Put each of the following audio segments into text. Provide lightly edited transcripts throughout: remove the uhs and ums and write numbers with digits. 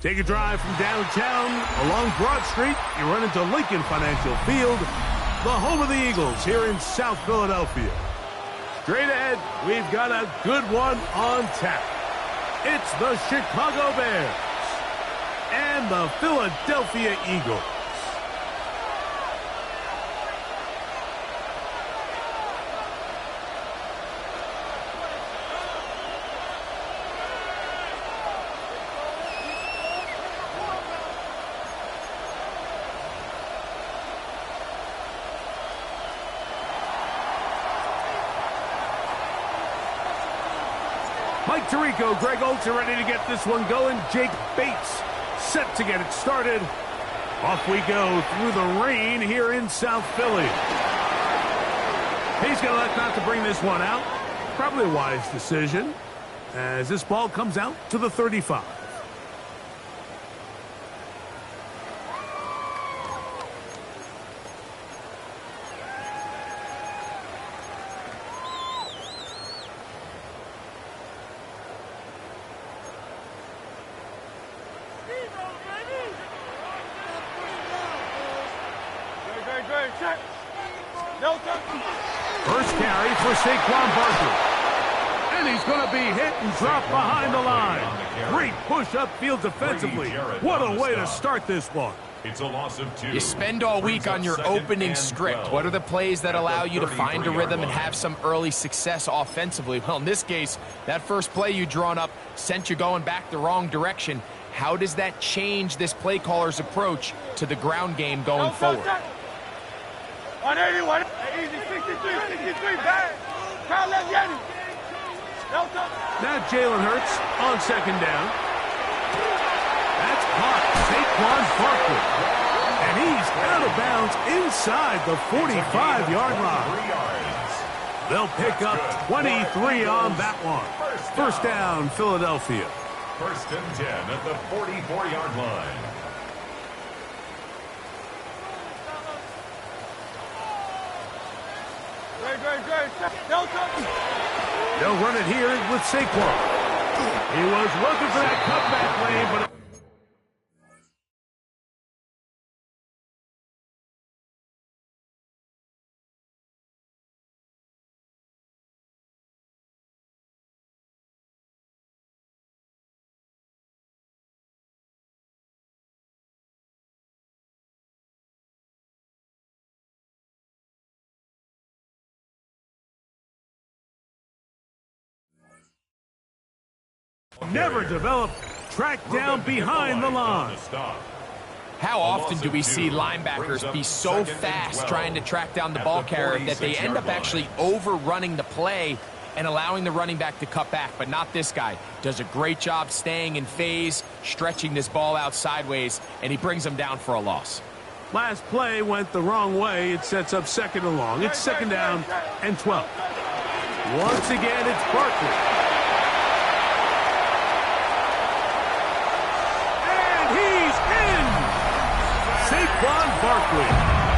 Take a drive from downtown along Broad Street. You run into Lincoln Financial Field, the home of the Eagles here in South Philadelphia. Straight ahead, we've got a good one on tap. It's the Chicago Bears and the Philadelphia Eagles. Mike Tirico, Greg Olsen ready to get this one going. Jake Bates set to get it started. Off we go through the rain here in South Philly. He's going to elect not to bring this one out. Probably a wise decision as this ball comes out to the 35. First carry for Saquon Barkley. And he's going to be hit and dropped behind the line. Great push upfield defensively. What a way to start this one. It's a loss of 2. You spend all week on your opening script. What are the plays that allow you to find a rhythm and have some early success offensively? Well, in this case, that first play you drawn up sent you going back the wrong direction. How does that change this play caller's approach to the ground game going forward? 180, easy, 63, bang. Kyle, let's get him. Now Jalen Hurts on second down. That's caught. Saquon Barkley. And he's out of bounds inside the 45-yard line. They'll pick up 23 on that one. First down, Philadelphia. First and 10 at the 44-yard line. They'll run it here with Saquon. He was looking for that cutback lane, but never developed track down behind the line. How often do we see linebackers be so fast trying to track down the ball carrier that they end up actually overrunning the play and allowing the running back to cut back? But not this guy. Does a great job staying in phase, stretching this ball out sideways, and he brings them down for a loss. Last play went the wrong way. It sets up second and long. It's second down and 12. Once again, it's Barkley. Saquon Barkley,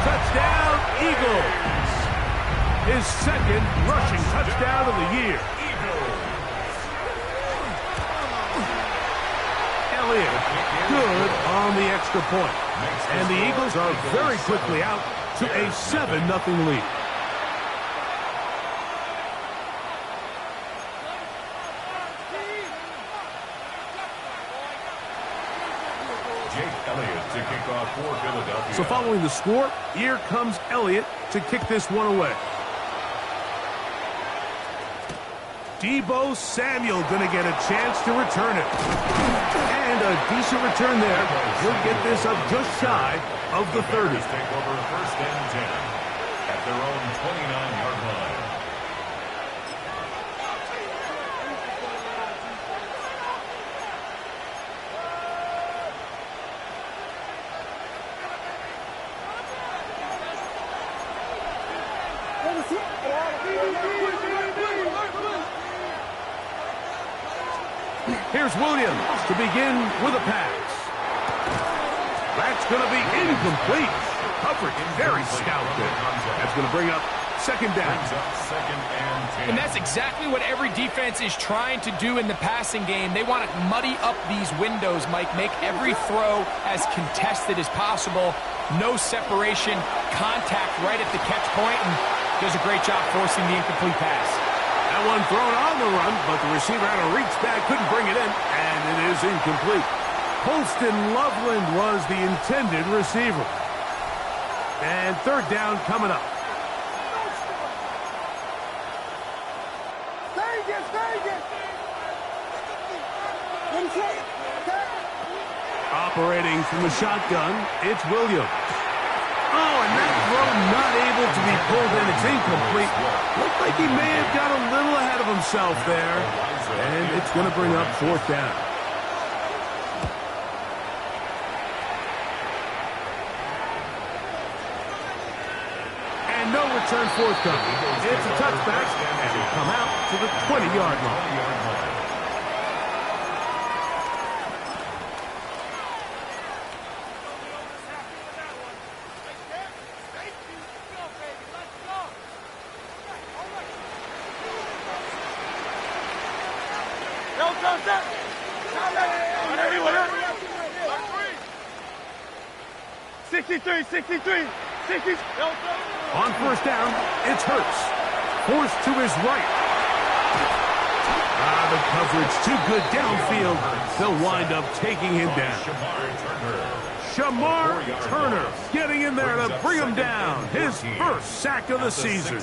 touchdown Eagles. His second rushing touchdown of the year. Elliott, good on the extra point. And the Eagles are very quickly out to a 7-0 lead. So following the score, here comes Elliott to kick this one away. Deebo Samuel going to get a chance to return it. And a decent return there. He'll get this up just shy of the 30. Take over first and 10 at their own 29-yard line. Here's Williams to begin with a pass. That's going to be incomplete. Coverage very stout there. That's going to bring up second down. Brings up second and 10. And that's exactly what every defense is trying to do in the passing game. They want to muddy up these windows, Mike, make every throw as contested as possible. No separation, contact right at the catch point, and does a great job forcing the incomplete pass. That one thrown on the run, but the receiver had a reach back, couldn't bring it in, and it is incomplete. Holston Loveland was the intended receiver. And third down coming up. Operating from the shotgun, it's Williams. Oh, and that throw not able to be pulled in. It's incomplete. Looked like he may have got a little ahead of himself there. And it's going to bring up fourth down. And no return forthcoming. It's a touchback, and we come out to the 20-yard line. On first down, it's Hurts. Forced to his right. The coverage too good downfield. They'll wind up taking him down. Shamar Turner getting in there to bring him down. His first sack of the season.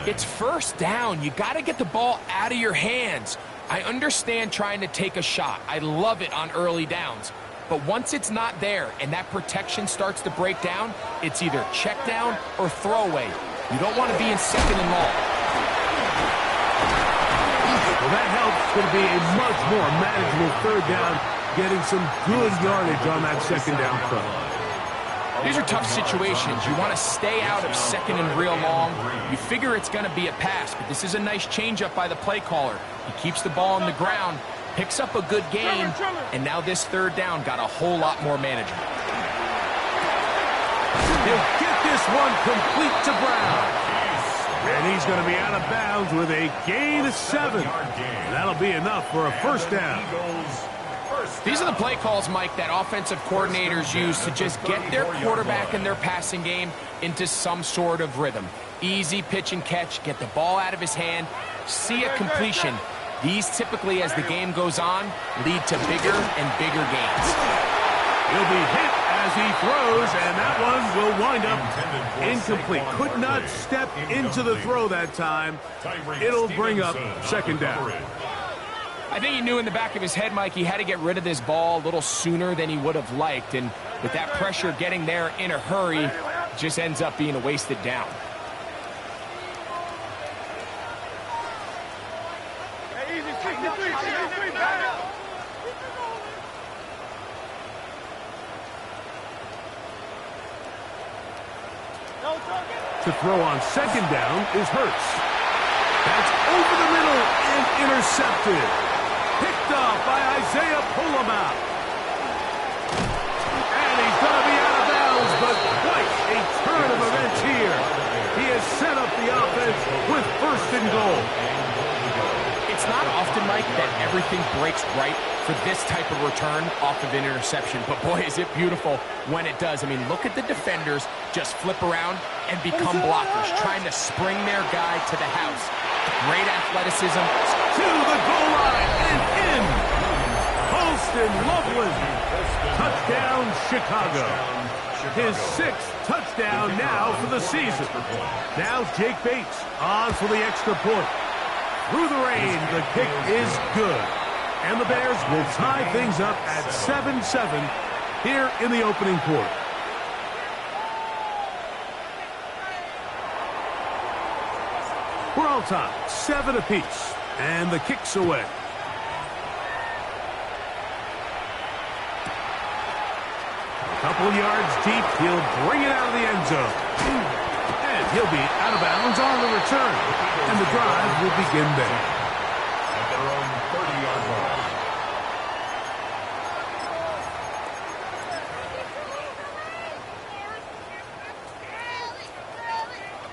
It's first down. You got to get the ball out of your hands. I understand trying to take a shot. I love it on early downs. But once it's not there and that protection starts to break down, it's either check down or throwaway. You don't want to be in second and long. Well, that helps. It's going to be a much more manageable third down, getting some good yardage on that second down throw. These are tough situations. You want to stay out of second and real long. You figure it's going to be a pass, but this is a nice changeup by the play caller. He keeps the ball on the ground, picks up a good gain, and now this third down got a whole lot more manageable. He'll get this one complete to Brown. And he's going to be out of bounds with a gain of 7. That'll be enough for a first down. These are the play calls, Mike, that offensive coordinators use to just get their quarterback and their passing game into some sort of rhythm. Easy pitch and catch, get the ball out of his hand, see a completion. These typically, as the game goes on, lead to bigger and bigger gains. He'll be hit as he throws, and that one will wind up incomplete. Could not step into the throw that time. It'll bring up second down. I think he knew in the back of his head, Mike, he had to get rid of this ball a little sooner than he would have liked. And with that pressure getting there in a hurry, it just ends up being a wasted down. To throw on second down is Hurts. That's over the middle and intercepted. Picked off by Isaiah Pulamaut. And he's going to be out of bounds, but quite a turn of events here. He has set up the offense with first and goal. It's not often, Mike, that everything breaks right for this type of return off of an interception. But boy, is it beautiful when it does. I mean, look at the defenders just flip around and become blockers, trying to spring their guy to the house. Great athleticism. To the goal line and in. Holston Loveland. Touchdown, Chicago. His 6th touchdown now for the season. Now Jake Bates on for the extra point. Through the rain, the kick is good. And the Bears will tie things up at 7-7 here in the opening quarter. We're all tied, 7 apiece, and the kick's away. A couple of yards deep, he'll bring it out of the end zone. And he'll be out of bounds on the return. And the drive will begin there. At their own 30-yard line.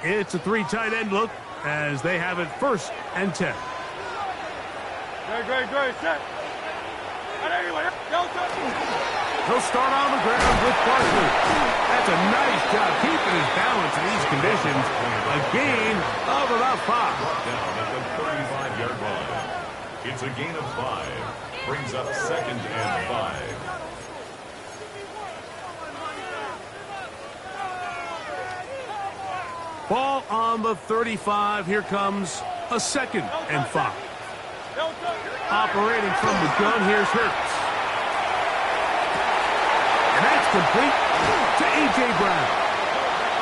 It's a 3 tight end look as they have it 1st and 10. Great, set. He'll start on the ground with Barkley. That's a nice job keeping his balance in these conditions. A gain of about 5. Down at the 35-yard line. It's a gain of 5. Brings up 2nd and 5. Ball on the 35. Here comes a 2nd and 5. Operating from the gun, here's Hurts. And that's complete to A.J. Brown.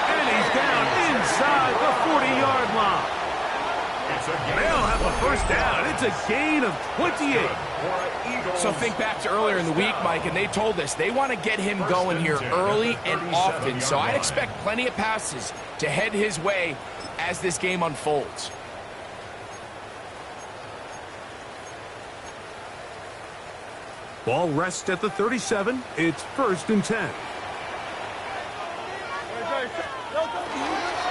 And he's down inside the 40-yard line. They'll have a 1st down. It's a gain of 28. So think back to earlier in the week, Mike, and they told us they want to get him going here early and often. So I'd expect plenty of passes to head his way as this game unfolds. Ball rests at the 37. It's 1st and 10.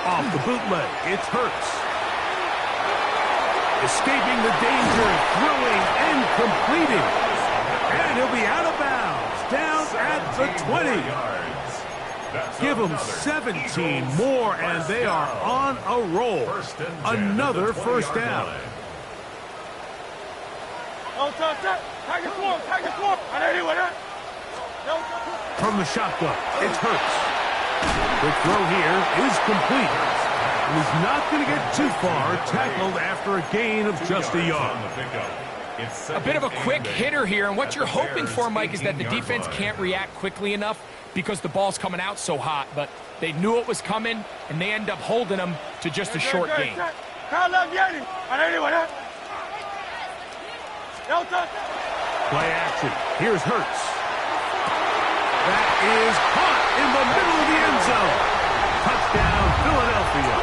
Off the bootleg, it's Hurts. Escaping the danger, throwing and completing. And he'll be out of bounds, down at the 20. Give them 17 more, and they are on a roll. Another 1st down. From the shotgun, it's Hurts. The throw here is complete. He's not going to get too far, tackled after a gain of just a yard. A bit of a quick hitter here, and what you're hoping for, Mike, is that the defense can't react quickly enough because the ball's coming out so hot, but they knew it was coming, and they end up holding them to just a short gain. Play action. Here's Hurts. That is caught in the middle of the end zone. Touchdown, Philadelphia.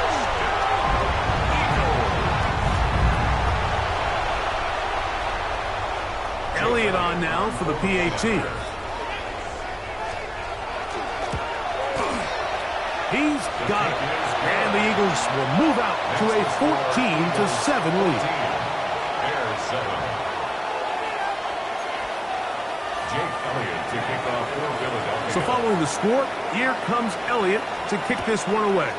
Elliott on now for the PAT. He's got it. And the Eagles will move out to a 14-7 lead. So following the score, here comes Elliott to kick this one away.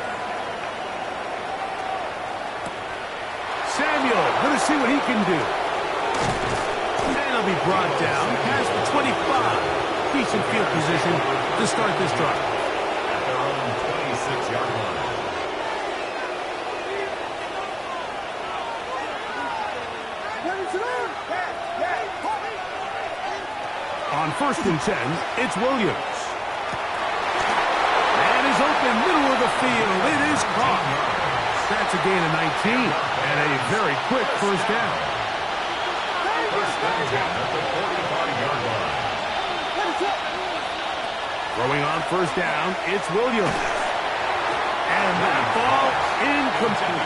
Samuel, going to see what he can do. And he'll be brought down past the 25. Decent field position to start this drive. At their own 26-yard line. On 1st and 10, it's Williams. And is open, middle of the field. It is caught. That's a gain of 19 and a very quick 1st down. First and 10 at the 45-yard line. Throwing on 1st down, it's Williams. And that ball incomplete.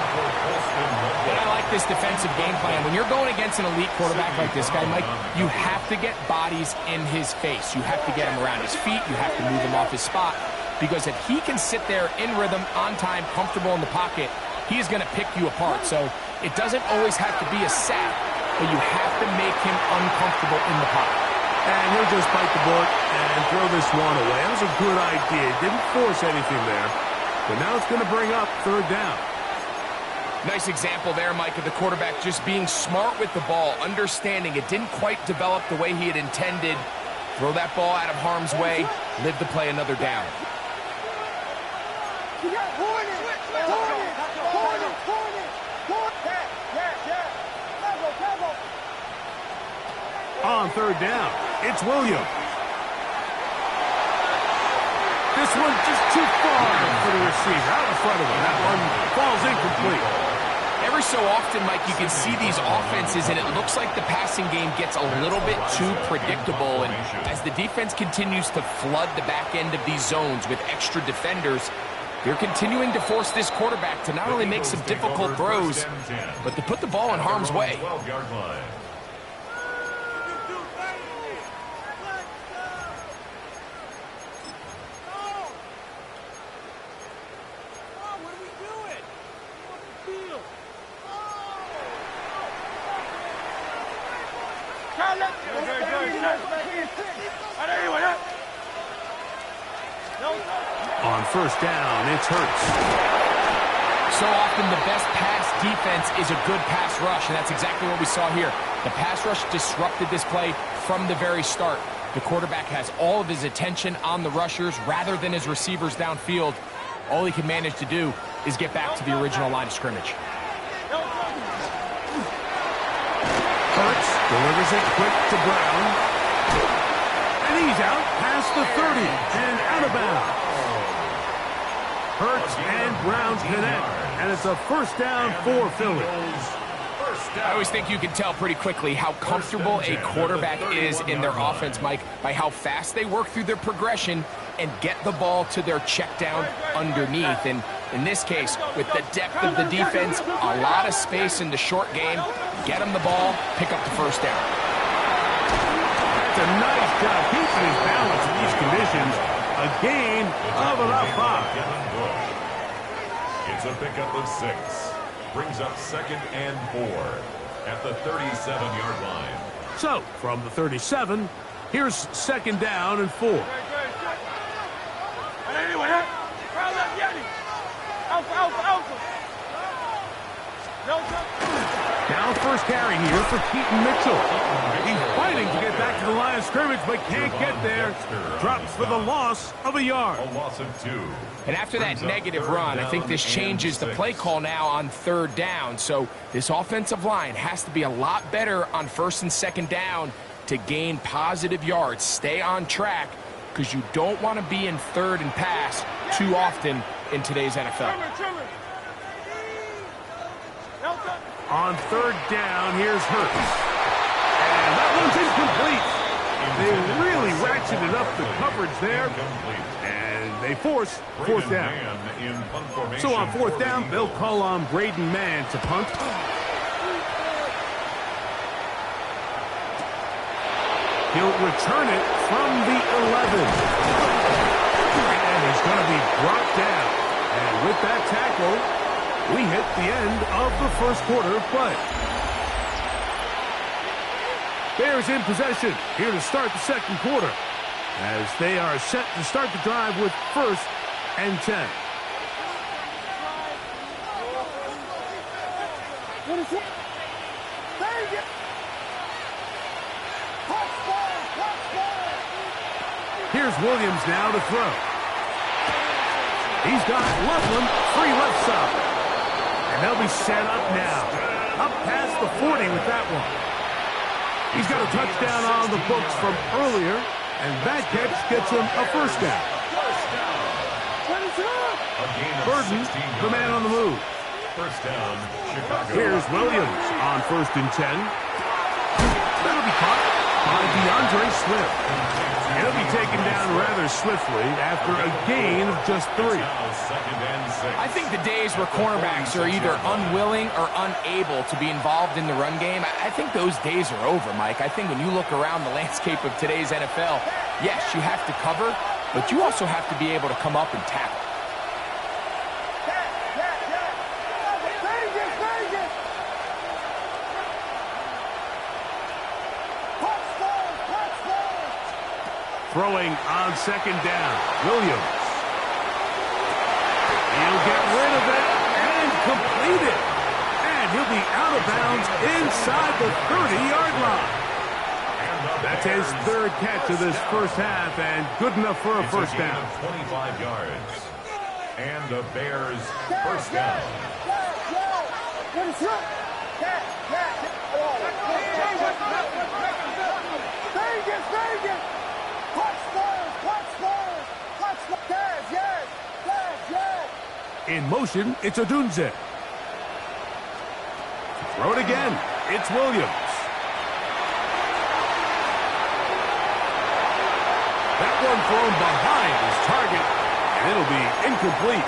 And I like this defensive game plan. When you're going against an elite quarterback like this guy, Mike, you have to get bodies in his face. You have to get him around his feet. You have to move him off his spot. Because if he can sit there in rhythm, on time, comfortable in the pocket, he is going to pick you apart. So it doesn't always have to be a sack, but you have to make him uncomfortable in the pocket. And he'll just bite the bullet and throw this one away. That was a good idea. Didn't force anything there. But now it's going to bring up 3rd down. Nice example there, Mike, of the quarterback just being smart with the ball, understanding it didn't quite develop the way he had intended. Throw that ball out of harm's way, live to play another down. On 3rd down, it's Williams. This one just too far for the receiver. Out in front of him. That one falls incomplete. Every so often, Mike, you can see these offenses, and it looks like the passing game gets a little bit too predictable. And as the defense continues to flood the back end of these zones with extra defenders, they're continuing to force this quarterback to not only make some difficult throws, but to put the ball in harm's way. 12-yard line. On first down, it's Hurts. So often the best pass defense is a good pass rush, and that's exactly what we saw here. The pass rush disrupted this play from the very start. The quarterback has all of his attention on the rushers rather than his receivers downfield. All he can manage to do is get back to the original line of scrimmage. Hurts delivers it quick to Brown. And he's out past the 30 and out of bounds. Hurts and Brown connect, and it's a first down for Philly. I always think you can tell pretty quickly how comfortable a quarterback is in their offense, Mike, by how fast they work through their progression and get the ball to their check down underneath. And in this case, with the depth of the defense, a lot of space in the short game, get them the ball, pick up the first down. That's a nice job keeping his balance in these conditions. A gain of about 5. It's a pickup of 6. Brings up 2nd and 4 at the 37-yard line. So, from the 37, here's 2nd down and 4. Now first carry here for Keaton Mitchell. He's fighting to get back to the line of scrimmage, but can't get there. Drops for the loss of a yard. A loss of 2. And after that negative run, I think this changes the play call now on 3rd down. So this offensive line has to be a lot better on 1st and 2nd down to gain positive yards. Stay on track, because you don't want to be in 3rd and pass too often in today's NFL. On 3rd down, here's Hurts. And that one's incomplete. They really ratcheted up the coverage there. And they force 4th down. So on 4th down, they'll call on Braden Mann to punt. He'll return it from the 11. And he's going to be brought down. And with that tackle, we hit the end of the first quarter of play. Bears in possession here to start the 2nd quarter, as they are set to start the drive with 1st and 10. Here's Williams now to throw. He's got Loveland free left side. And they'll be set up now. Up past the 40 with that one. He's got a touchdown on the books from earlier, and that catch gets him a first down. Burden, the man on the move. First down, Chicago. Here's Williams on 1st and 10. That'll be caught by DeAndre Swift. He'll be taken down rather swiftly after a gain of just 3. I think the days where cornerbacks are either unwilling or unable to be involved in the run game, I think those days are over, Mike. I think when you look around the landscape of today's NFL, yes, you have to cover, but you also have to be able to come up and tackle. Throwing on 2nd down, Williams. He'll get rid of it and complete it. And he'll be out of bounds inside the 30-yard line. That's his 3rd catch of this first half, and good enough for a first down. 25 yards. And the Bears first down. In motion, it's Odunze. Throw it again. It's Williams. That one thrown behind his target, and it'll be incomplete.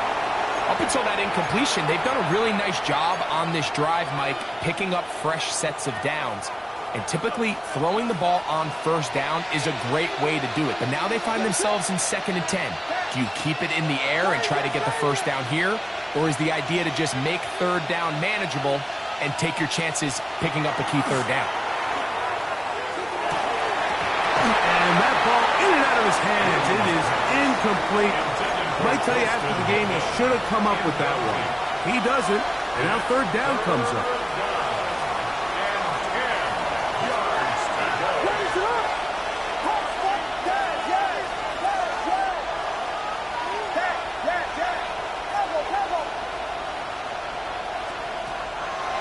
Up until that incompletion, they've done a really nice job on this drive, Mike, picking up fresh sets of downs. And typically, throwing the ball on 1st down is a great way to do it. But now they find themselves in 2nd and 10. Do you keep it in the air and try to get the first down here? Or is the idea to just make 3rd down manageable and take your chances picking up a key 3rd down? hands. It is incomplete. Might tell you after the game he should have come up with that one. He doesn't, and now third down comes up.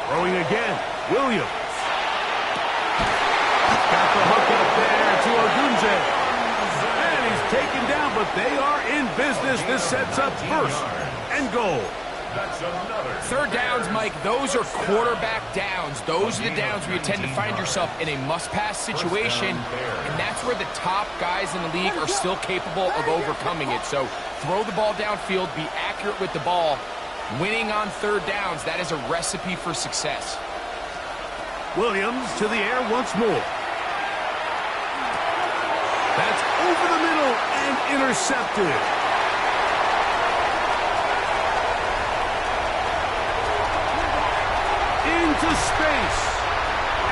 Throwing again, Williams. Got the hook up there to Odunze. And he's taken down, but they are in business. This sets up first and goal. Third downs, Mike, those are quarterback downs. Those are the downs where you tend to find yourself in a must-pass situation, and that's where the top guys in the league are still capable of overcoming it. So throw the ball downfield, be accurate with the ball. Winning on third downs, that is a recipe for success. Williams to the air once more. That's over the middle and intercepted. Into space.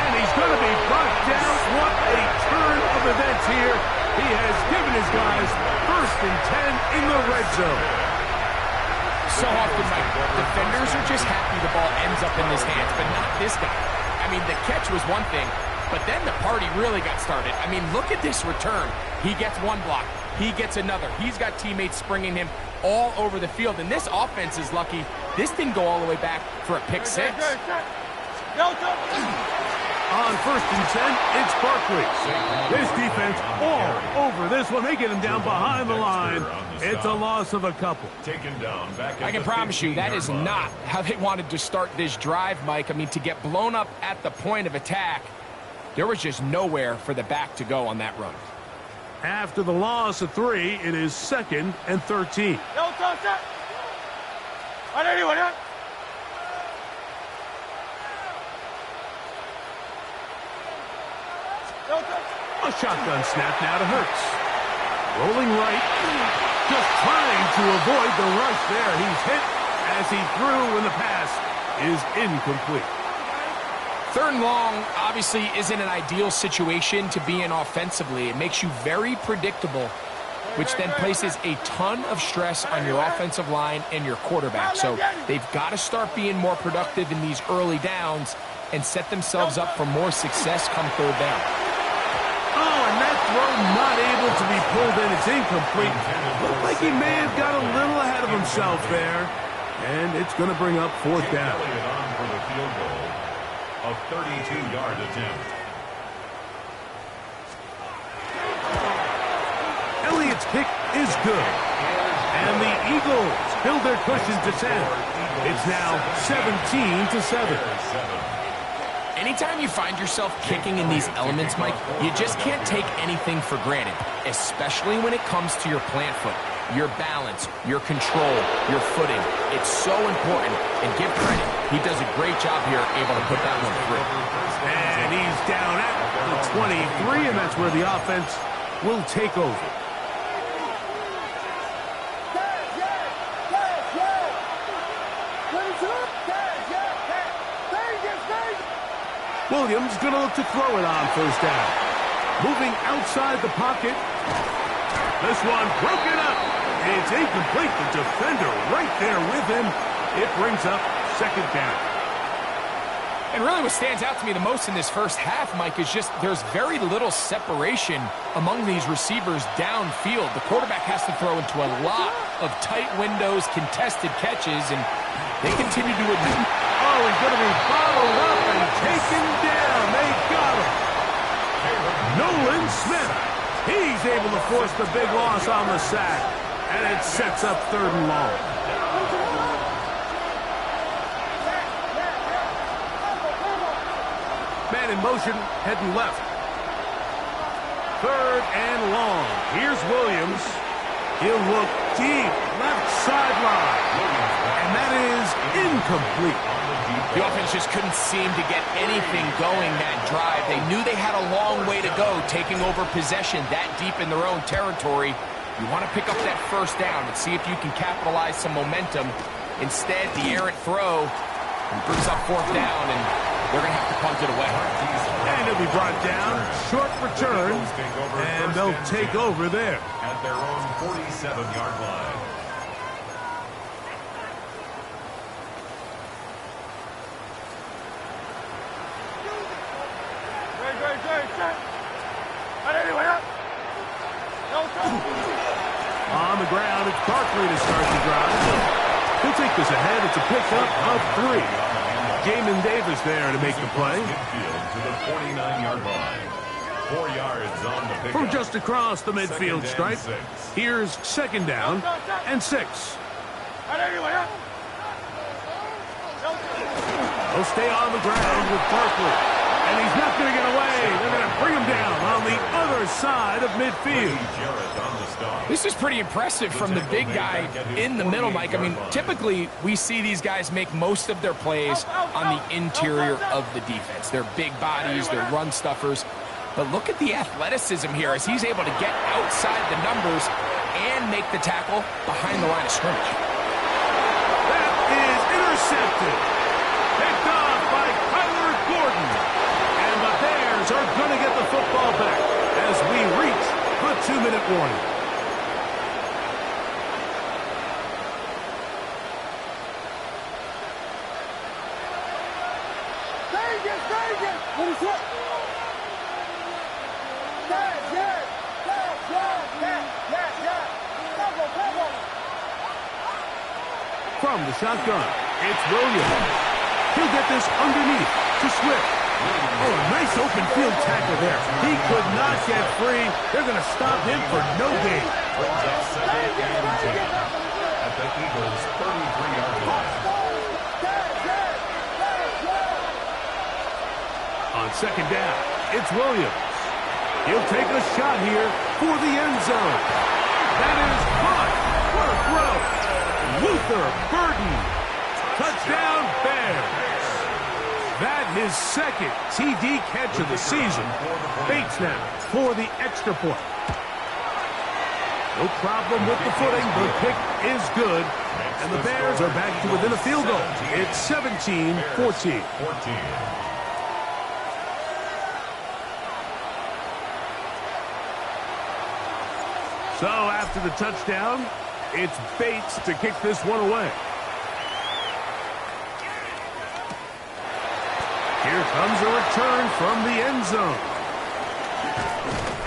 And he's going to be brought down. What a turn of events here. He has given his guys 1st and 10 in the red zone. So often, Mike, defenders are just happy the ball ends up in his hands, but not this guy. I mean, the catch was one thing, but then the party really got started. I mean, look at this return. He gets one block. He gets another. He's got teammates springing him all over the field, and this offense is lucky. This didn't go all the way back for a pick six. On 1st and 10, it's Barkley. This defense all over this one. They get him down behind the line. It's a loss of a couple. I can promise you that is not how they wanted to start this drive, Mike. I mean, to get blown up at the point of attack, there was just nowhere for the back to go on that run. After the loss of 3, it is 2nd and 13. A shotgun snap now to Hurts. Rolling right. Just trying to avoid the rush there. He's hit as he threw when the pass is incomplete. 3rd and long obviously isn't an ideal situation to be in offensively. It makes you very predictable, which then places a ton of stress on your offensive line and your quarterback. So they've got to start being more productive in these early downs and set themselves up for more success come 3rd down. Oh, and that throw not able to be pulled in. It's incomplete. Looked like he may have got a little ahead of himself there. And it's going to bring up 4th down. On for the field goal, a 32-yard attempt. Elliott's kick is good. And the Eagles build their cushion to 10. It's now 17-7. Anytime you find yourself kicking in these elements, Mike, you just can't take anything for granted, especially when it comes to your plant foot, your balance, your control, your footing. It's so important, and give credit. He does a great job here able to put that one through. And he's down at the 23, and that's where the offense will take over. Williams going to look to throw it on 1st down. Moving outside the pocket. This one broken up. It's incomplete. The defender right there with him. It brings up 2nd down. And really what stands out to me the most in this first half, Mike, is just there's very little separation among these receivers downfield. The quarterback has to throw into a lot of tight windows, contested catches, and they continue to admit. Oh, he's going to be followed up and taken down. They got him. Nolan Smith. He's able to force the big loss on the sack. And it sets up 3rd and long. Man in motion, heading left. 3rd and long. Here's Williams. He'll look deep, left sideline. And that is incomplete. The offense just couldn't seem to get anything going that drive. They knew they had a long way to go, taking over possession that deep in their own territory. You want to pick up that 1st down and see if you can capitalize some momentum. Instead, the errant throw brings up 4th down, and they're going to have to punt it away. And it'll be brought down. Short return. And they'll take over there. At their own 47-yard line. On the ground, it's Barkley to start the drive. He'll take this ahead. It's a pickup of 3. Jamin Davis there to make the play. To the 49-yard line. 4 yards on the pickup. From just across the midfield stripe. Here's second down and 6. He'll stay on the ground with Barkley. And he's not going to get away. They're going to bring him down on the other side of midfield. This is pretty impressive from the big guy in the middle, Mike. I mean, typically we see these guys make most of their plays on the interior of the defense. They're big bodies, they're run stuffers. But look at the athleticism here as he's able to get outside the numbers and make the tackle behind the line of scrimmage. That is intercepted. Picked off by Kyler Gordon. And the Bears are going to get the football back as we reach the 2-minute warning. What is it? From the shotgun, it's Williams. He'll get this underneath to Swift. Oh, a nice open field tackle there. He could not get free. They're going to stop him for no gain. Brings up second and 10 at the Eagles' 33-yard line. On second down, it's Williams. He'll take a shot here for the end zone. That is caught. What a throw. Luther Burden. Touchdown, Bears. That his second TD catch of the season. Bates now for the extra point. No problem with the footing. The kick is good. And the Bears are back to within a field goal. It's 17-14. So after the touchdown, it's Bates to kick this one away. Here comes a return from the end zone.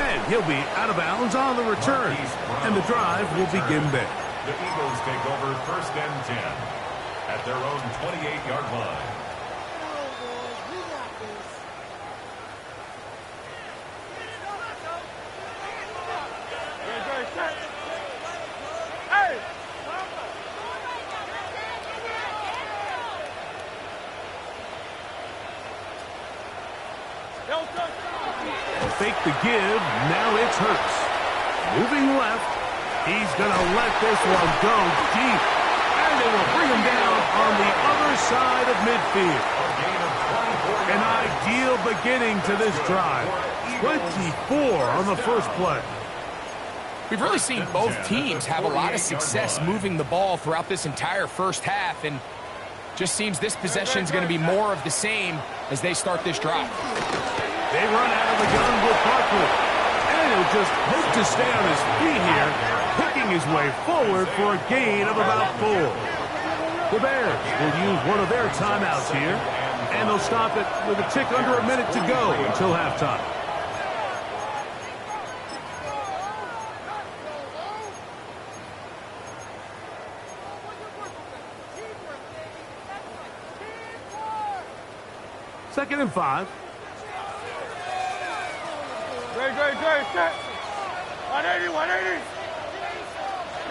And he'll be out of bounds on the return. And the drive will begin there. The Eagles take over first and 10 at their own 28-yard line. Fake the give, now it's Hurts. Moving left, he's going to let this one go deep. And they will bring him down on the other side of midfield. An ideal beginning to this drive. 24 on the first play. We've really seen both teams have a lot of success moving the ball throughout this entire first half, and just seems this possession is going to be more of the same as they start this drive. They run out of the gun with Barkley. And he'll just hope to stay on his feet here, picking his way forward for a gain of about 4. The Bears will use one of their timeouts here, and they'll stop it with a tick under a minute to go until halftime. Second and 5. Great, set. 180.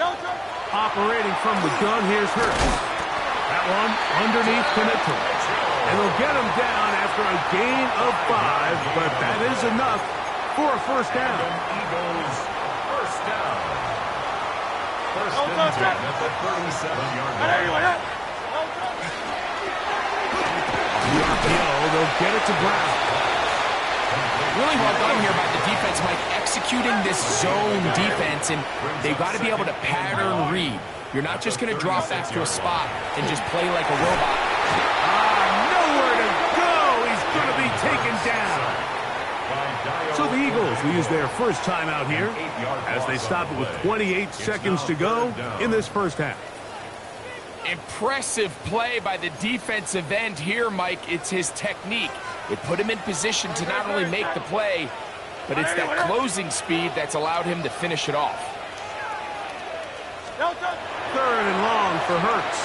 Delta. Operating from the gun, here's Hurts. That one underneath Connector. And they'll get him down after a gain of 5, but that is enough for a first down. Eagles first down. First and 10 at the 37-yard line. The RPO, they'll get it to Brown. Really well done here by the defense, Mike, executing this zone defense, and they've got to be able to pattern read. You're not just going to drop back to a spot and just play like a robot. Nowhere to go. use their first time out here as they stop it with 28 seconds to go in this first half. Impressive play by the defensive end here, Mike. It's his technique. It put him in position to not only make the play, but it's that closing speed that's allowed him to finish it off. Third and long for Hurts.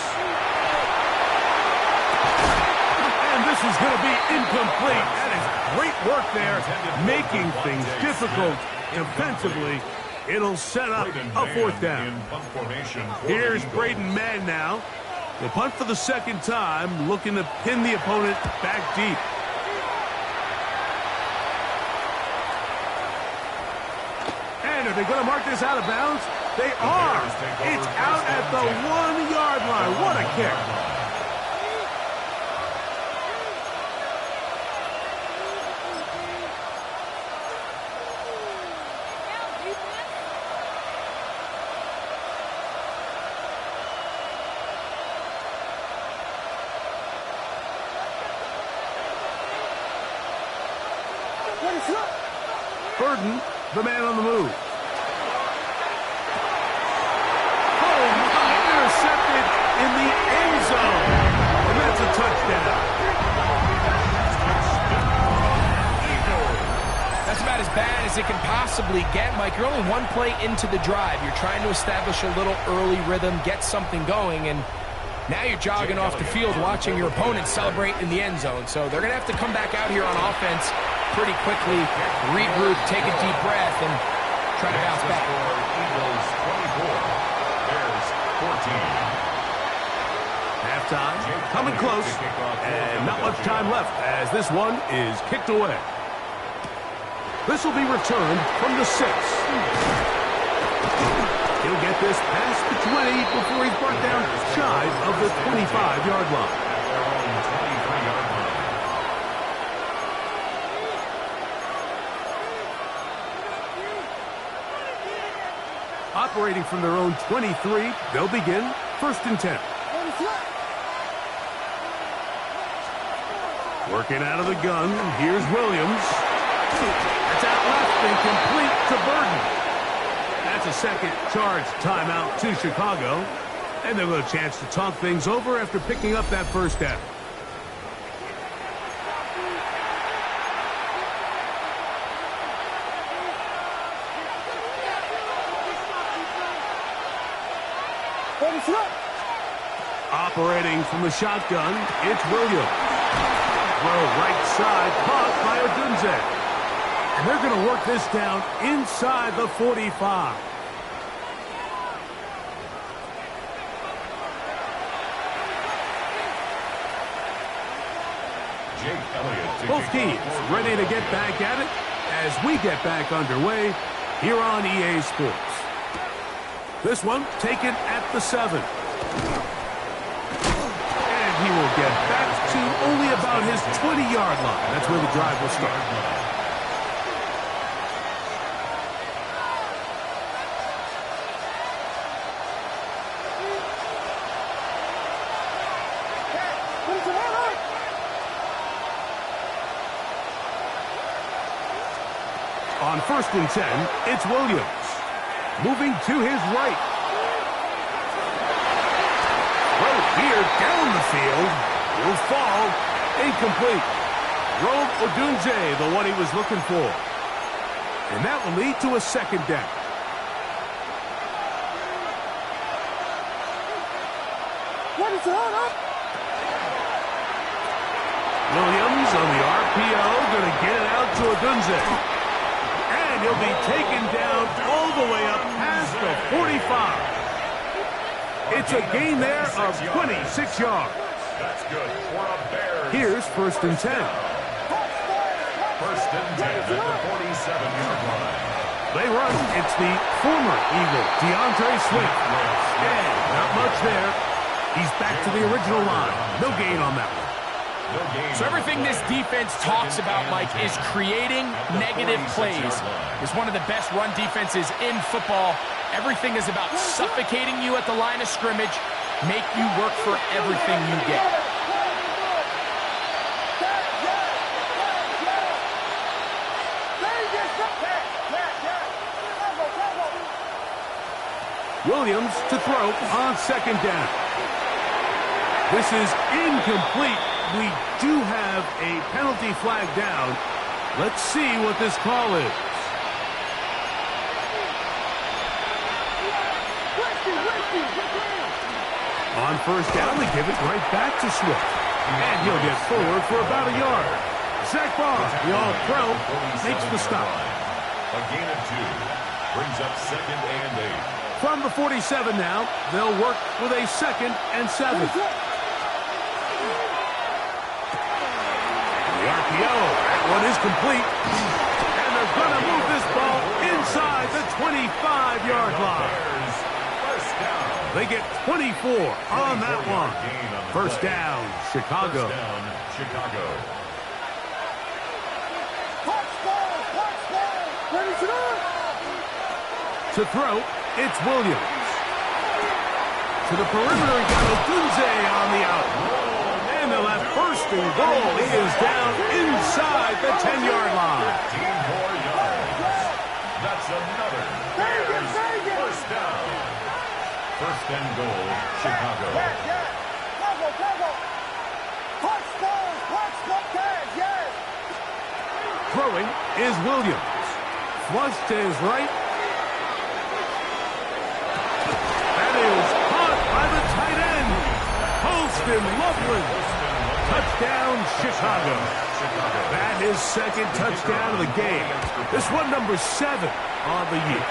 And this is going to be incomplete. That is great work there, making things difficult defensively. It'll set up a fourth down. Here's Braden Mann now. They punt for the second time, looking to pin the opponent back deep. And are they going to mark this out of bounds? They are. It's out at the 1-yard line. What a kick. Burden, the man on the move. Oh, my, intercepted in the end zone. And that's a touchdown. That's about as bad as it can possibly get, Mike. You're only one play into the drive. You're trying to establish a little early rhythm, get something going, and now you're jogging off the field watching your opponent celebrate in the end zone. So they're going to have to come back out here on offense pretty quickly, regroup, take a deep breath, and try to bounce back. Eagles 24, Bears 14. Halftime, coming close, and not much time left as this one is kicked away. This will be returned from the 6. He'll get this past the 20 before he's brought down shy of the 25-yard line. Their own 23-yard line. Operating from their own 23, they'll begin 1st and 10. Working out of the gun, here's Williams. That's out left and complete to Burden. That's a second charge timeout to Chicago. And they'll get a chance to talk things over after picking up that first down. Operating from the shotgun, it's Williams. Throw right side, caught by Odunze. And they're going to work this down inside the 45. Both teams ready to get back at it as we get back underway here on EA Sports. This one taken at the 7. And he will get back to only about his 20-yard line. That's where the drive will start. On 1st and 10, it's Williams. Moving to his right. Throw here down the field. Will fall. Incomplete. Rove Odunze, the one he was looking for. And that will lead to a second down. Williams on the RPO, going to get it out to Odunze. And he'll be taken down all the way up past the 45. It's a gain there of 26 yards. That's good for a Bears. Here's 1st and 10. 1st and 10 at the 47-yard line. They run. It's the former Eagle, DeAndre Swift. And not much there. He's back to the original line. No gain on that one. So everything this defense talks about, Mike, is creating negative plays. It's one of the best run defenses in football. Everything is about suffocating you at the line of scrimmage, make you work for everything you get. Williams to throw on second down. This is incomplete. We do have a penalty flag down. Let's see what this call is. On first down, they give it right back to Swift. And he'll get forward for about a yard. Zach Barr, the all-pro, makes the stop. A gain of 2. Brings up 2nd and 8. From the 47 now, they'll work with a 2nd and 7. The RPO, that one is complete. And they're going to move this ball inside the 25-yard line. First down. They get 24 on that one. First down, Chicago. First down, Chicago. To throw, it's Williams. To the perimeter, he got Ogunze on the out. And they'll have first and goal. He is down inside the 10-yard line. 15 more yards. That's another first down. First and goal, Chicago. Throwing is Williams. Flush to his right. That is caught by the tight end. Holston Loveland. Touchdown, Chicago. That is second touchdown of the game. This one number 7 on the year.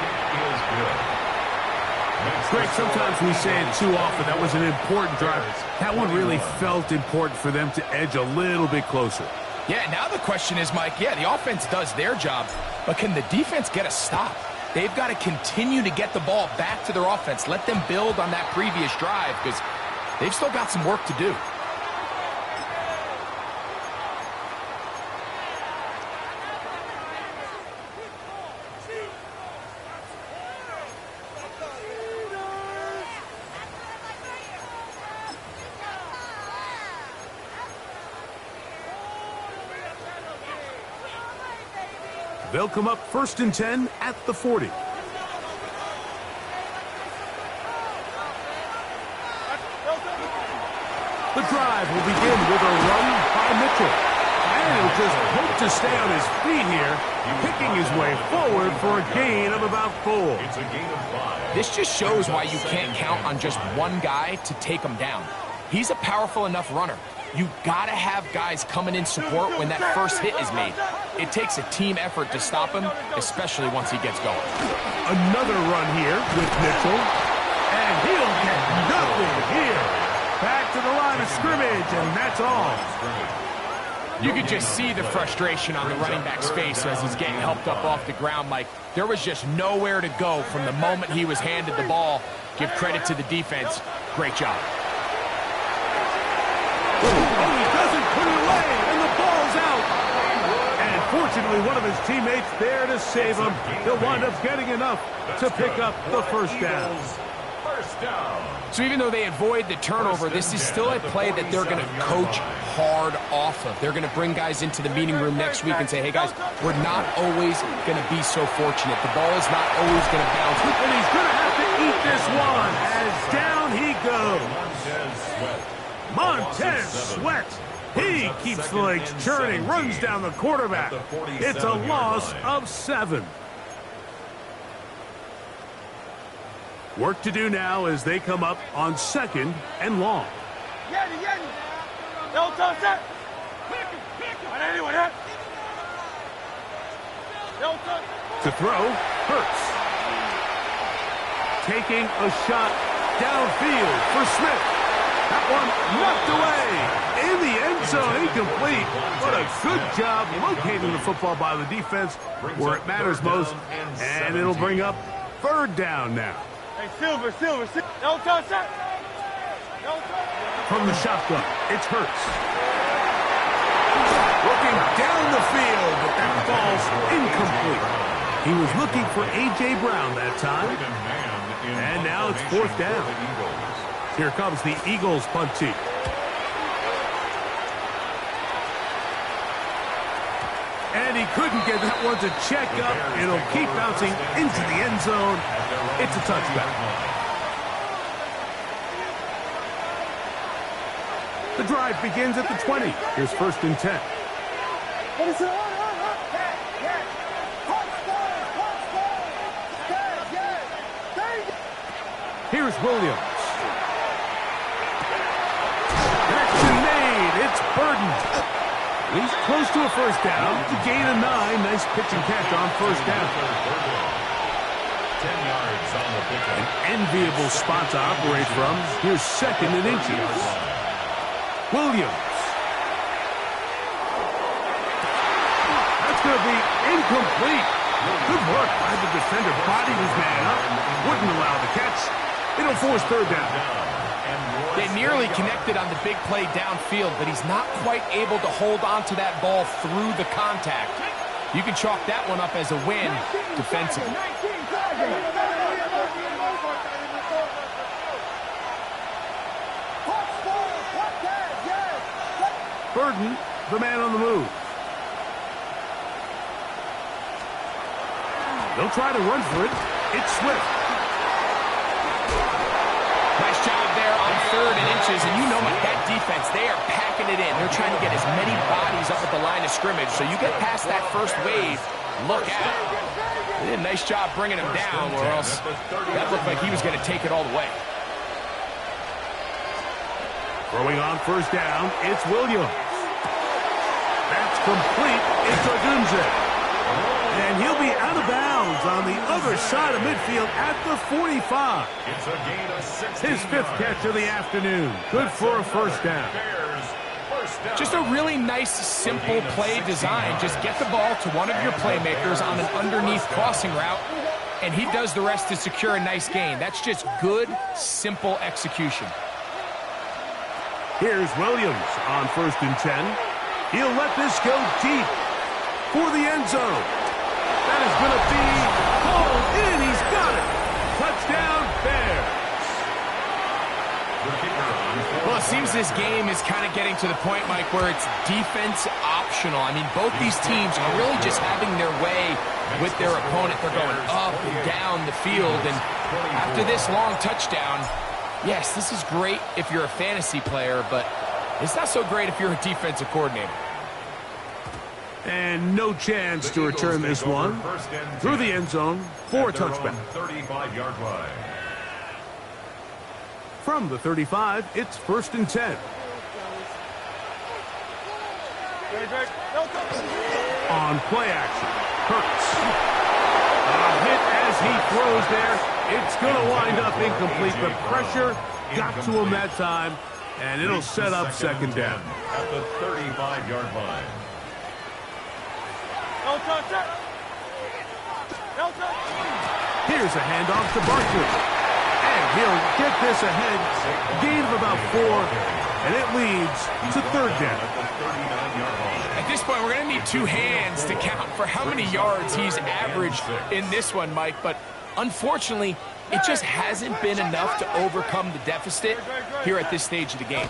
Greg, sometimes we say it too often. That was an important drive. That one really felt important for them to edge a little bit closer. Yeah, now the question is, Mike, yeah, the offense does their job, but can the defense get a stop? They've got to continue to get the ball back to their offense. Let them build on that previous drive because they've still got some work to do. They'll come up first and 10 at the 40. The drive will begin with a run by Mitchell. And he'll just hope to stay on his feet here, picking his way forward for a gain of about 4. It's a gain of 5. This just shows why you can't count on just one guy to take him down. He's a powerful enough runner. You gotta have guys coming in support when that first hit is made. It takes a team effort to stop him, especially once he gets going. Another run here with Mitchell. And he'll get nothing here. Back to the line of scrimmage, and that's all. You could just see the frustration on the running back's face as he's getting helped up off the ground, Mike. There was just nowhere to go from the moment he was handed the ball. Give credit to the defense. Great job. Oh, he doesn't put it away, and the ball's out. And fortunately, one of his teammates there to save him. He'll wind up getting enough to pick up the first down. So even though they avoid the turnover, this is still a play that they're going to coach hard off of. They're going to bring guys into the meeting room next week and say, hey, guys, we're not always going to be so fortunate. The ball is not always going to bounce. And he's going to have to eat this one as down he goes. Montez Sweat. He keeps the legs churning, runs down the quarterback. It's a loss of 7. Work to do now as they come up on 2nd and long. To throw, Hurts. Taking a shot downfield for Smith. That one knocked away in the end zone, incomplete. What a good job locating the football by the defense where it matters most. And it'll bring up 3rd down now. Hey, Silver. Don't touch that. From the shotgun, it's Hurts. Looking down the field, but that falls incomplete. He was looking for A.J. Brown that time. And now it's 4th down. Here comes the Eagles punt team. And he couldn't get that one to check up. It'll keep bouncing into the end zone. It's a touchback. The drive begins at the 20. Here's 1st and 10. Here's Williams. Connection made. It's Burden. He's close to a 1st down. To gain a 9. Nice pitch and catch on 1st down. 10 yards on the pickup. An enviable spot to operate from. Here's 2nd and inches. Williams. That's going to be incomplete. Good work by the defender. Bodied his man up. Wouldn't allow the catch. It'll force 3rd down. They nearly connected on the big play downfield, but he's not quite able to hold on to that ball through the contact. You can chalk that one up as a win defensively. Burden, the man on the move. They'll try to run for it. It's Swift. Nice job there on 3rd and inches, and you know that defense, they are packing it in. They're trying to get as many bodies up at the line of scrimmage, so you get past that first wave, look out. They did a nice job bringing him down, or else that looked like he was going to take it all the way. Throwing on 1st down, it's Williams. That's complete. It's Odunze. And he'll be out of bounds on the other side of midfield at the 45. It's a gain of 16 His 5th catch of the afternoon. Good for a 1st down. Just a really nice, simple play design. Just get the ball to one of your playmakers on an underneath crossing route, and he does the rest to secure a nice gain. That's just good, simple execution. Here's Williams on 1st and 10. He'll let this go deep for the end zone. That is going to be pulled in. He's got it. Touchdown, Bears. Well, it seems this game is kind of getting to the point, Mike, where it's defense optional. I mean, both these teams are really just having their way with their opponent. They're going up and down the field, and after this long touchdown, yes, this is great if you're a fantasy player, but it's not so great if you're a defensive coordinator. And no chance to return this one through the end zone for a touchback. 35-yard line. From the 35, it's 1st and 10. On play action, Hurts. A hit as he throws there. It's going to wind up incomplete. The pressure got to him that time, and it'll set up 2nd down. At the 35-yard line. Here's a handoff to Barkley. And he'll get this ahead. Gain of about 4, and it leads to 3rd down. At this point, we're going to need 2 hands to count for how many yards he's averaged in this one, Mike. But unfortunately, it just hasn't been enough to overcome the deficit here at this stage of the game.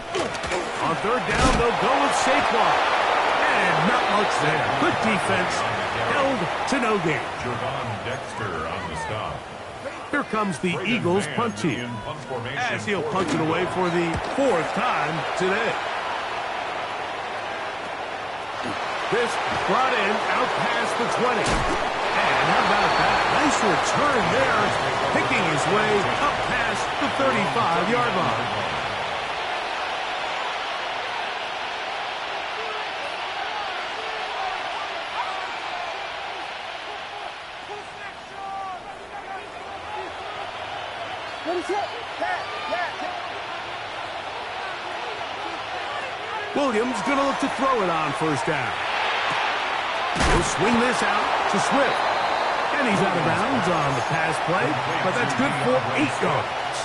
On 3rd down, they'll go with Saquon. And not much there. Good defense. Held to no gain. Javon Dexter on the stop. Here comes the Eagles punt team, as he'll punch it away for the 4th time today. This brought in out past the 20. And how about that? Nice return there, picking his way up past the 35-yard line. Williams going to look to throw it on 1st down. He'll swing this out to Swift. And he's out of bounds on the pass play, but that's good for 8 yards.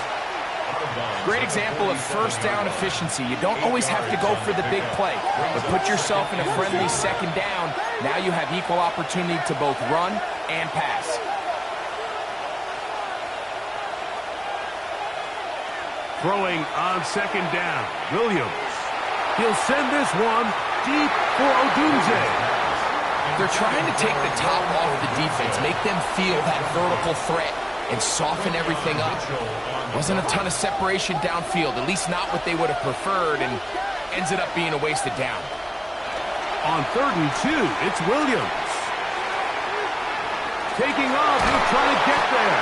Great example of 1st down efficiency. You don't always have to go for the big play, but put yourself in a friendly 2nd down. Now you have equal opportunity to both run and pass. Throwing on 2nd down, Williams. He'll send this one deep for Odunze. They're trying to take the top off the defense, make them feel that vertical threat, and soften everything up. Wasn't a ton of separation downfield, at least not what they would have preferred, and ended up being a wasted down. On 3rd and 2, it's Williams. Taking off, he'll try to get there.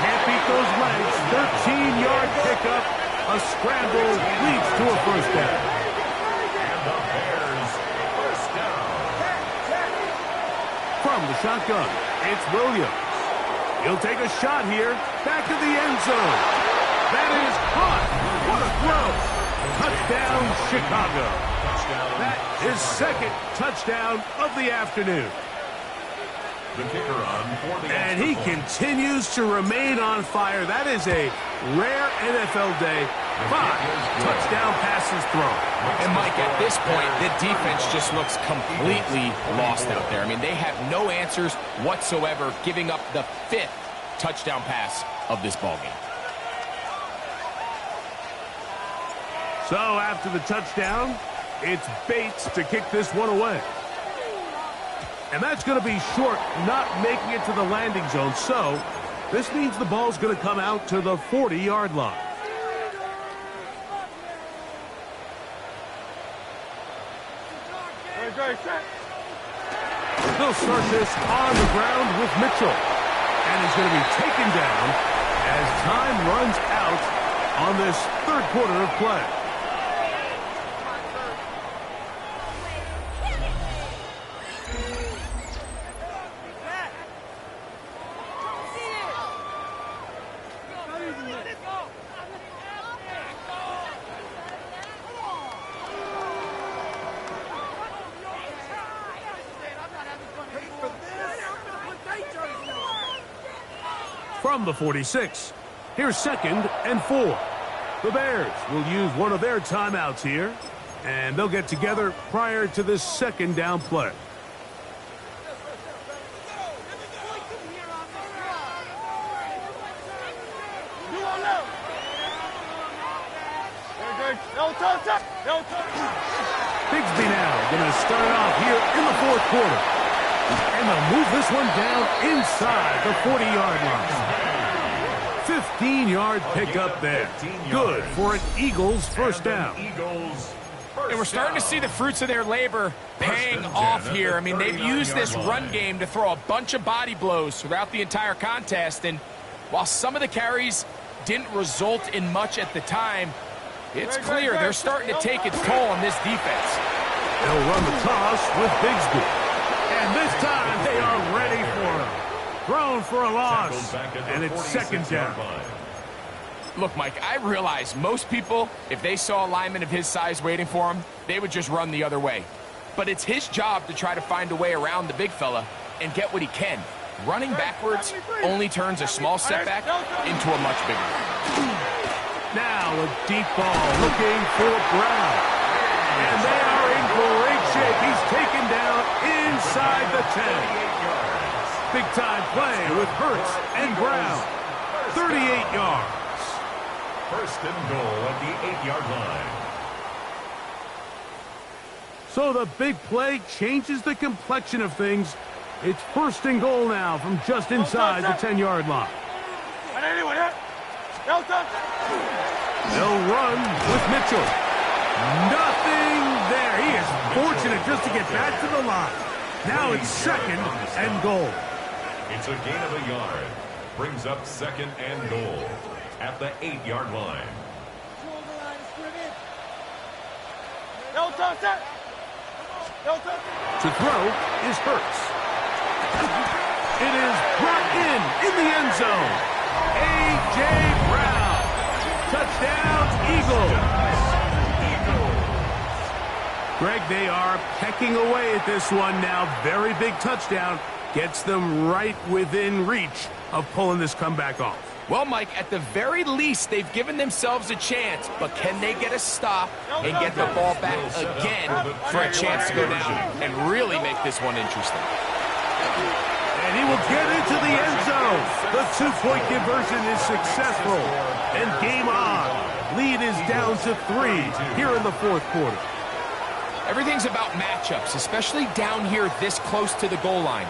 Can't beat those legs. 13-yard pickup. A scramble leads to a first down. And the Bears first down. From the shotgun, it's Williams. He'll take a shot here. Back to the end zone. That is caught. What a throw. Touchdown, Chicago. That is second touchdown of the afternoon. The kicker on for the And he continues to remain on fire. That is a rare NFL day. 5 touchdown passes thrown. And, Mike, at this point, the defense just looks completely lost out there. I mean, they have no answers whatsoever, giving up the 5th touchdown pass of this ballgame. So after the touchdown, it's Bates to kick this one away. And that's going to be short, not making it to the landing zone. So this means the ball's going to come out to the 40-yard line. They'll start this on the ground with Mitchell. And he's going to be taken down as time runs out on this 3rd quarter of play. From the 46, here's 2nd and 4. The Bears will use one of their timeouts here, and they'll get together prior to this 2nd down play. Bigsby now going to start it off here in the 4th quarter. And they'll move this one down inside the 40-yard line. 15-yard pickup there. Good for an Eagles first down. And we're starting to see the fruits of their labor paying off here. I mean, they've used this run game to throw a bunch of body blows throughout the entire contest. And while some of the carries didn't result in much at the time, it's clear they're starting to take its toll on this defense. They'll run the toss with Bigsby. And this time they are ready for him. Thrown for a loss. And it's 2nd down. Look, Mike, I realize most people, if they saw a lineman of his size waiting for him, they would just run the other way. But it's his job to try to find a way around the big fella and get what he can. Running backwards only turns a small setback into a much bigger one. Now a deep ball looking for Brown. And they are in great shape. He's taken down inside the 10. Big-time play with Hurts and Brown. 38 yards. First and goal at the 8-yard line. So the big play changes the complexion of things. It's 1st and goal now from just inside the 10-yard line. They'll run with Mitchell. Nothing there. He is fortunate just to get back to the line. Now it's 2nd and goal. It's a gain of a yard. Brings up 2nd and goal at the 8-yard line. To throw is Hurts. It is brought in the end zone. A.J. Brown. Touchdown, Eagles. Greg, they are pecking away at this one now. Very big touchdown. Gets them right within reach of pulling this comeback off. Well, Mike, at the very least, they've given themselves a chance, but can they get a stop and get the ball back again for a chance to go down and really make this one interesting? And he will get into the end zone. The 2-point conversion is successful. And game on. Lead is down to 3 here in the 4th quarter. Everything's about matchups, especially down here this close to the goal line.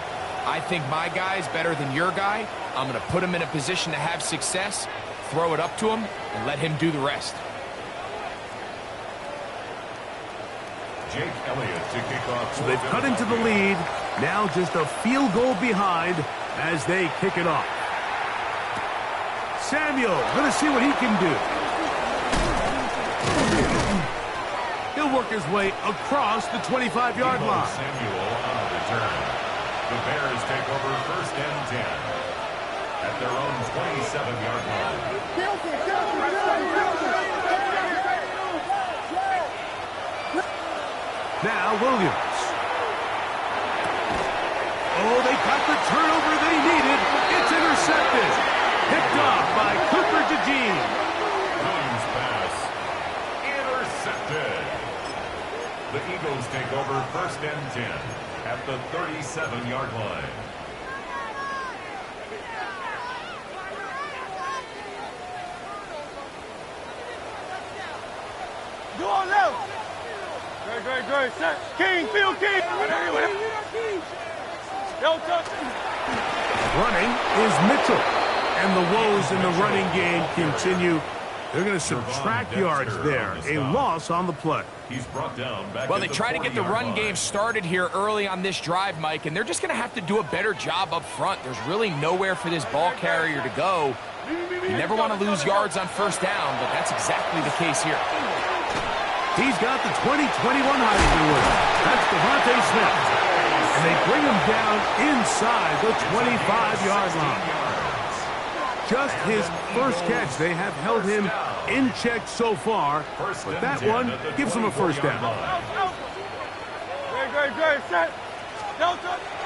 I think my guy is better than your guy. I'm going to put him in a position to have success, throw it up to him, and let him do the rest. Jake Elliott to kick off. So they've cut into the lead. Now just a field goal behind as they kick it off. Samuel, going to see what he can do. He'll work his way across the 25-yard line. Samuel on the return. The Bears take over 1st and 10 at their own 27-yard line. Now Williams. Oh, they got the turnover they needed. It's intercepted. Picked off by Cooper DeJean. Williams pass. Intercepted. The Eagles take over 1st and 10 at the 37-yard line. Go on left. Great. Set. King, field king. Running is Mitchell. And the woes in the running game continue. They're going to subtract yards there. A loss on the play. He's brought down back. Well, they try to get the run game started here early on this drive, Mike, and they're just going to have to do a better job up front. There's really nowhere for this ball carrier to go. You never want to lose yards on 1st down, but that's exactly the case here. He's got the 2021 Heisman winner. That's Devontae Smith. And they bring him down inside the 25-yard line. Just his first catch. They have held him in check so far, but that one gives him a 1st down. Great. Set.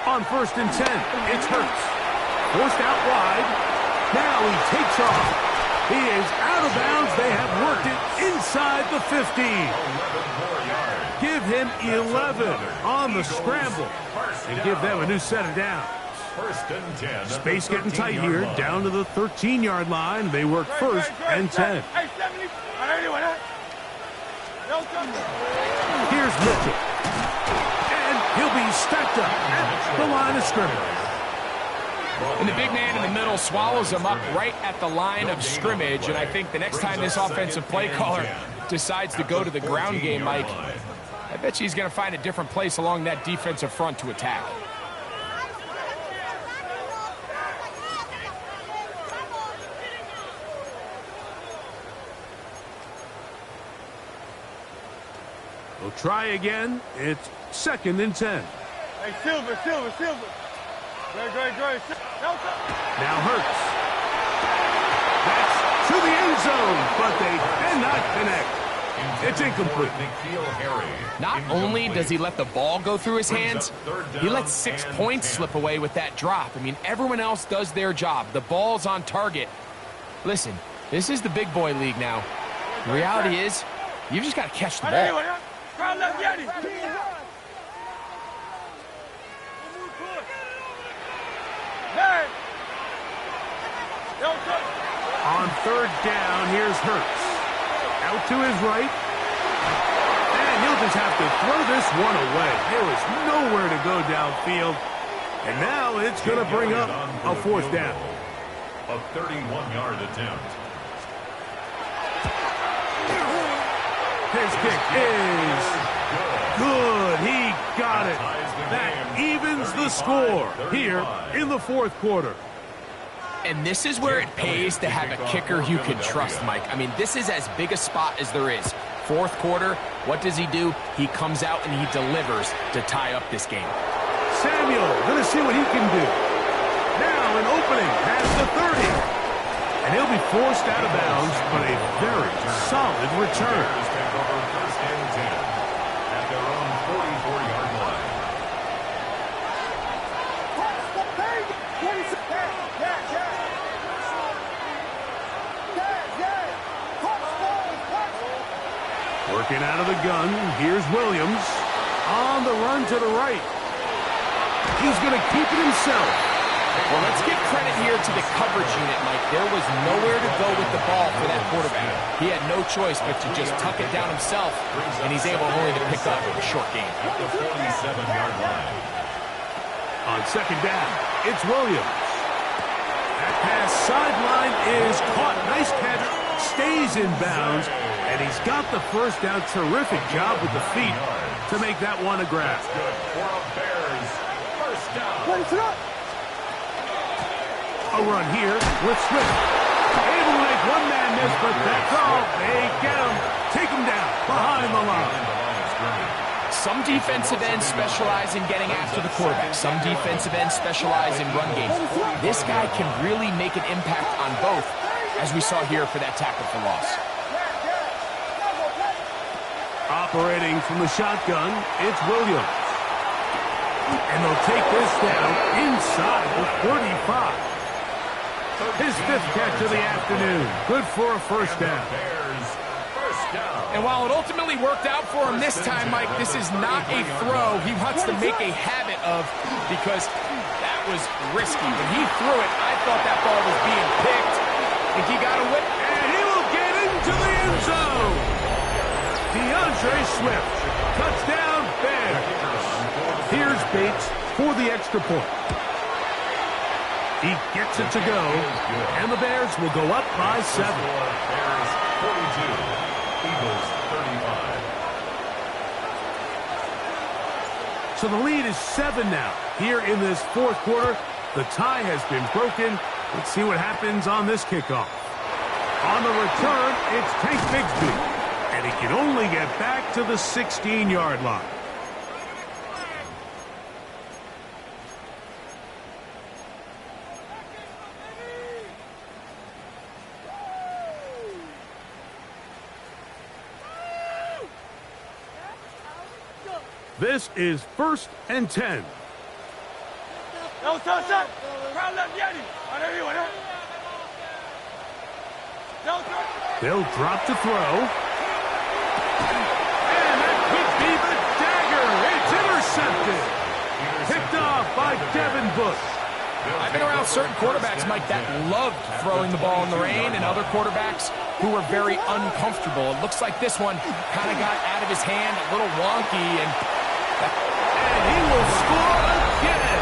On 1st and 10, it's Hurts. Forced out wide. Now he takes off. He is out of bounds. They have worked it inside the 50. Give him 11 on the scramble and give them a new set of downs. 1st and 10. Space getting tight here, down to the 13-yard line. They work 1st and 10. Here's Mitchell. And he'll be stacked up at the line of scrimmage. And the big man in the middle swallows him up right at the line of scrimmage. And I think the next time this offensive play caller decides to go to the ground game, Mike, I bet you he's going to find a different place along that defensive front to attack. They'll try again. It's 2nd and 10. Hey, Silver. Great. Now Hurts. That's to the end zone, but they cannot connect. It's incomplete. Not only does he let the ball go through his hands, he lets 6 points slip away with that drop. I mean, everyone else does their job. The ball's on target. Listen, this is the big boy league now. The reality is, you've just got to catch the ball. On 3rd down, here's Hurts. Out to his right. And he'll just have to throw this one away. There is nowhere to go downfield. And now it's going to bring up a 4th down. A 31-yard attempt. His kick is good. He got it. That evens the score here in the 4th quarter. And this is where it pays to have a kicker you can trust, Mike. I mean, this is as big a spot as there is. 4th quarter, what does he do? He comes out and he delivers to tie up this game. Samuel, going to see what he can do. Now an opening past the 30. And he'll be forced out of bounds, but a very solid return. Take over 1st and 10 at their own 44-yard line. Working out of the gun, here's Williams. On the run to the right. He's going to keep it himself. Well, let's give credit here to the coverage unit, Mike. There was nowhere to go with the ball for that quarterback. He had no choice but to just tuck it down himself, and he's able only to pick up a short gain. At the 47-yard line. On 2nd down, it's Williams. That pass sideline is caught. Nice catch. stays in bounds, and he's got the first down. Terrific job with the feet to make that one a grab. Good for a Bears first down. A run here with Swift. Able to make one man miss, but that's all. They get him. Take him down behind the line. Some defensive ends specialize in getting after the quarterback. Some defensive ends specialize in run games. This guy can really make an impact on both, as we saw here for that tackle for loss. Operating from the shotgun, it's Williams. And they'll take this down inside the 45. His fifth catch of the afternoon. Good for a first down. And while it ultimately worked out for him this time, Mike, this is not a throw he wants to make a habit of, because that was risky. When he threw it, I thought that ball was being picked. Think he got a whip? And he will get into the end zone. DeAndre Swift. Touchdown, Bears. Here's Bates for the extra point. He gets it to go, and the Bears will go up by 7. Bears 42. Eagles 35. So the lead is 7 now. Here in this fourth quarter, the tie has been broken. Let's see what happens on this kickoff. On the return, it's Tank Bigsby, and he can only get back to the 16-yard line. This is 1st and 10. They'll drop to throw. And that could be the dagger. It's intercepted. Picked off by Devin Bush. I've been around certain quarterbacks, Mike, that loved throwing the ball in the rain, and other quarterbacks who were very uncomfortable. It looks like this one kind of got out of his hand, a little wonky, and he will score again.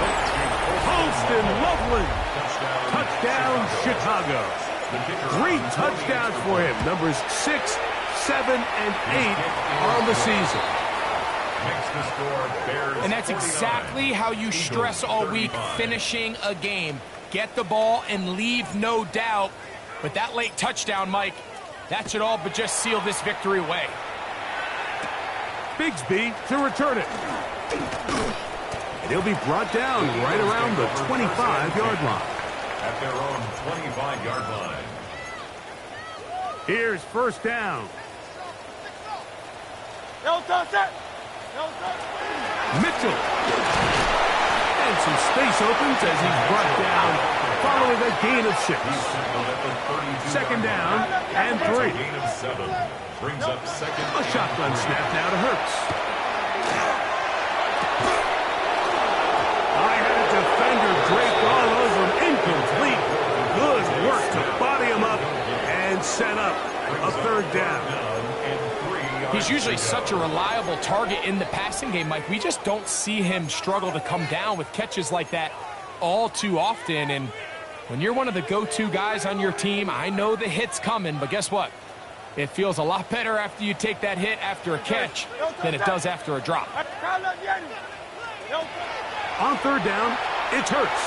Holston Lovely. Touchdown, Chicago. 3 touchdowns for him. Numbers 6, 7, and 8 on the season. And that's exactly how you stress all week finishing a game. Get the ball and leave no doubt. But that late touchdown, Mike, that should all but just seal this victory away. Bigsby to return it. And he'll be brought down right around the 25-yard line. At their own 25-yard line. Here's first down. Mitchell. And some space opens as he's brought down following a gain of 6. Second down and 3. Gain of 7. Brings up second. A shotgun snap now to Hurts. I had a defender draped all over him. Incomplete. Good work to body him up and set up a third down. He's usually such a reliable target in the passing game, Mike. We just don't see him struggle to come down with catches like that all too often. And when you're one of the go-to guys on your team, I know the hit's coming, but guess what? It feels a lot better after you take that hit after a catch than it does after a drop. On third down, it's Hurts.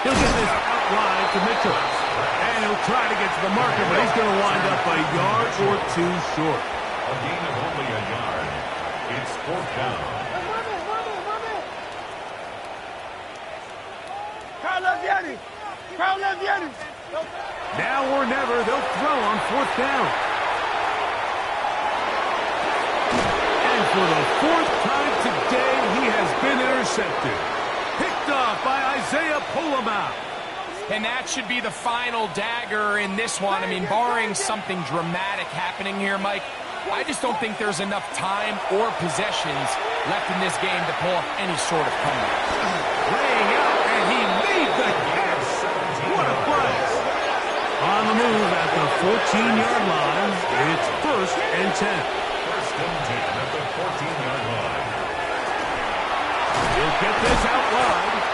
He'll get this out wide to Mitchell. And he'll try to get to the marker, but he's going to wind up a yard or 2 short. A gain of only a yard. It's fourth down. Now or never, they'll throw on fourth down. And for the 4th time today, he has been intercepted. Picked off by Isaiah Polamau. And that should be the final dagger in this one. I mean, barring something dramatic happening here, Mike, I just don't think there's enough time or possessions left in this game to pull off any sort of comeback. Laying out, and he made the catch. What a play. On the move at the 14-yard line, it's 1st and 10. 1st and 10 at the 14-yard line. He'll get this out wide.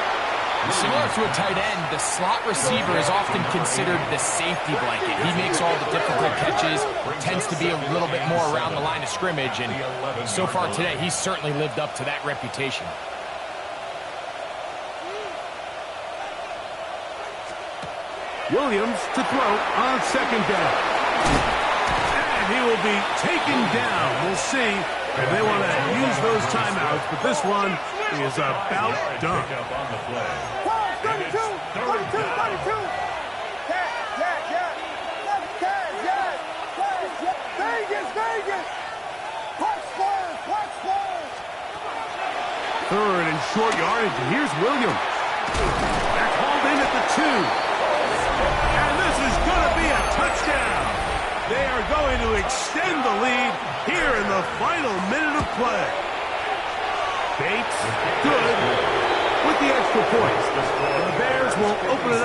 Similar to a tight end, the slot receiver is often considered the safety blanket. He makes all the difficult catches, tends to be a little bit more around the line of scrimmage, and so far today, he's certainly lived up to that reputation. Williams to throw on second down. And he will be taken down. We'll see if they want to use those timeouts, but this one is about done. 32, 32, 32. Vegas. Watch first. Third and short yardage, and here's Williams. They're called in at the 2. And this is going to be a touchdown. They are going to extend the lead here in the final minute of play. Bates, good with the extra points. The Bears will open it up.